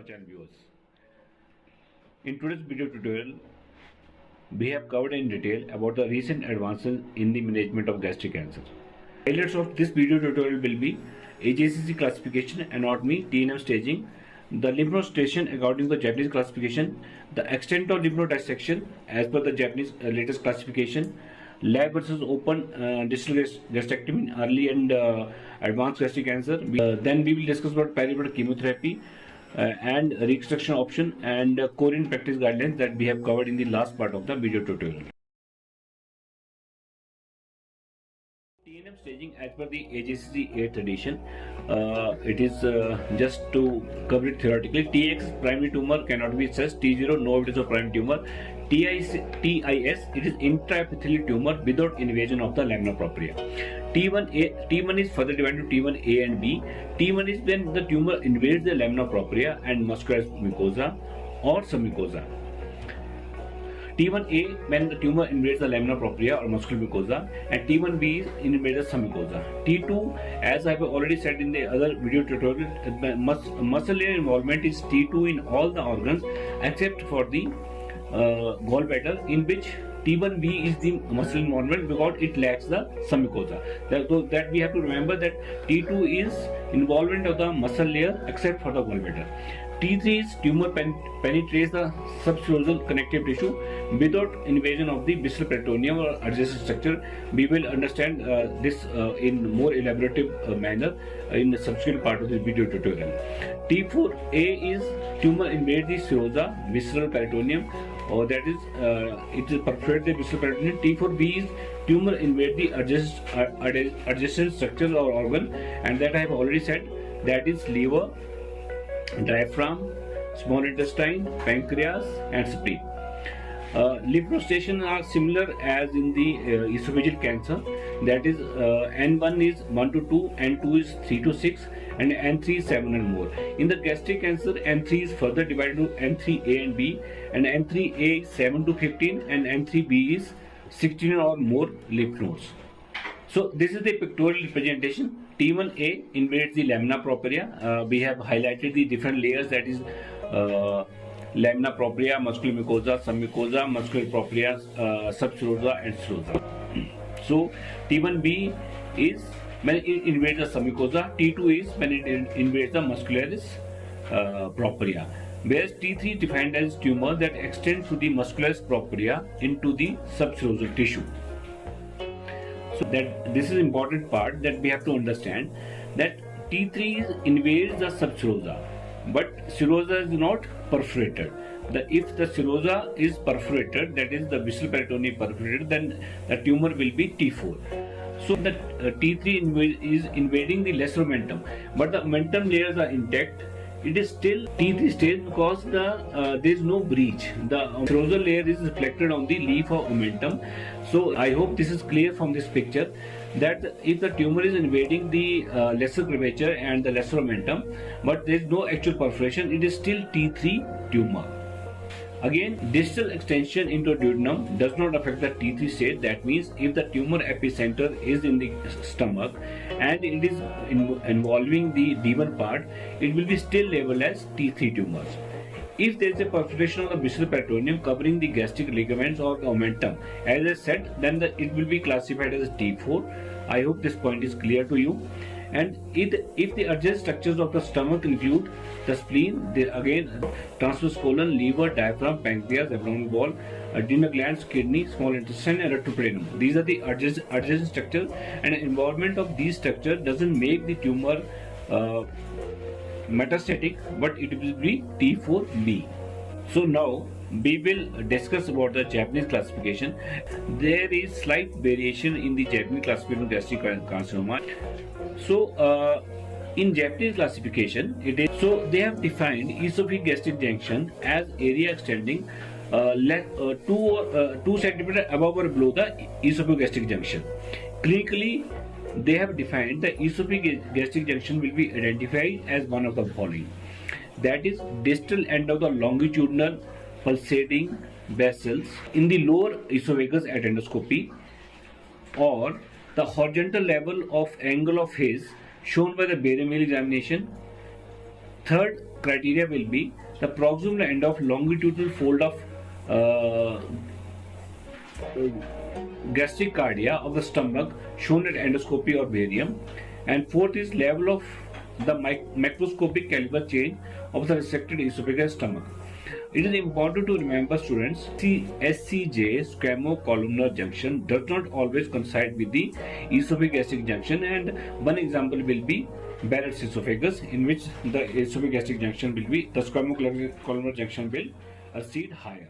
our channel viewers. In today's video tutorial, we have covered in detail about the recent advances in the management of gastric cancer. Highlights of this video tutorial will be AJCC classification, anatomy, TNM staging, the lymph node station according to the Japanese classification, the extent of lymph node dissection as per the Japanese latest classification, lab versus open distal gastrectomy in early and advanced gastric cancer. Then we will discuss about perioperative chemotherapy and reconstruction option and Korean practice guidelines that we have covered in the last part of the video tutorial. TNM staging as per the AJCC 8th edition, it is just to cover it theoretically. TX primary tumor cannot be assessed. T0 no evidence of primary tumor. TIS it is intraepithelial tumor without invasion of the lamina propria. T1 is further divided into T1A and B. T1 is when the tumor invades the lamina propria and muscular mucosa or submucosa. T1A when the tumor invades the lamina propria or muscular mucosa, and T1B is invades the submucosa. T2, as I have already said in the other video tutorial, muscle layer involvement is T2 in all the organs except for the gallbladder, in which T1B is the muscle involvement because it lacks the submucosa. That we have to remember that T2 is involvement of the muscle layer except for the gallbladder. T3 is tumor penetrates the subserosal connective tissue without invasion of the visceral peritoneum or adjacent structure. We will understand this in more elaborative manner in the subsequent part of this video tutorial. T4A is tumor invades the serosa, visceral peritoneum, or that is it is perforates the visceral peritoneum. T4B is tumor invades the adjacent structure or organ, and that I have already said, that is liver, diaphragm, small intestine, pancreas and spleen. Lymph node stations are similar as in the esophageal cancer, that is N1 is 1 to 2, N2 is 3 to 6 and N3 is 7 and more. In the gastric cancer, N3 is further divided into N3A and B, and N3A is 7 to 15 and N3B is 16 or more lymph nodes. So this is the pictorial representation. T1A invades the lamina propria. We have highlighted the different layers, that is lamina propria, muscular mucosa, submucosa, muscular propria, subserosa and serosa. So T1B is when it invades the submucosa, T2 is when it invades the muscularis propria, whereas T3 is defined as tumor that extends to the muscularis propria into the subserosal tissue. So that this is important part that we have to understand, that T3 invades the subserosa, but serosa is not perforated. If the serosa is perforated, that is the visceral peritoneum perforated, then the tumor will be T4. So the T3 is invading the lesser omentum, but the omentum layers are intact. It is still T3 stage because there is no breach. The serosal layer is reflected on the leaf of omentum. So I hope this is clear from this picture, that if the tumor is invading the lesser curvature and the lesser omentum, but there is no actual perforation, it is still T3 tumor. Again, distal extension into duodenum does not affect the T3 state. That means if the tumor epicenter is in the stomach and it is involving the D1 part, it will be still labeled as T3 tumors. If there is a perforation of the visceral peritoneum covering the gastric ligaments or the omentum, as I said, then it will be classified as T4. I hope this point is clear to you. And if the adjacent structures of the stomach include the spleen, again transverse colon, liver, diaphragm, pancreas, abdominal wall, adrenal glands, kidney, small intestine and retroperitoneum. These are the adjacent structures, and involvement of these structures doesn't make the tumor metastatic, but it will be T4B. So now we will discuss about the Japanese classification. There is slight variation in the Japanese classification of gastric carcinoma. So in Japanese classification, it is so they have defined esophageal junction as area extending 2 centimeter above or below the esophageal junction. Clinically, they have defined the esophageal junction will be identified as one of the following, that is distal end of the longitudinal pulsating vessels in the lower esophagus at endoscopy, or the horizontal level of angle of haze shown by the barium examination. Third, criteria will be the proximal end of longitudinal fold of uh, gastric cardia of the stomach shown at endoscopy or barium, and fourth is level of the macroscopic caliber change of the resected esophageal stomach. It is important to remember, students, SCJ squamo-columnar junction does not always coincide with the esophageal junction, and one example will be Barrett's esophagus, in which the esophageal junction will be the squamo-columnar junction will recede higher.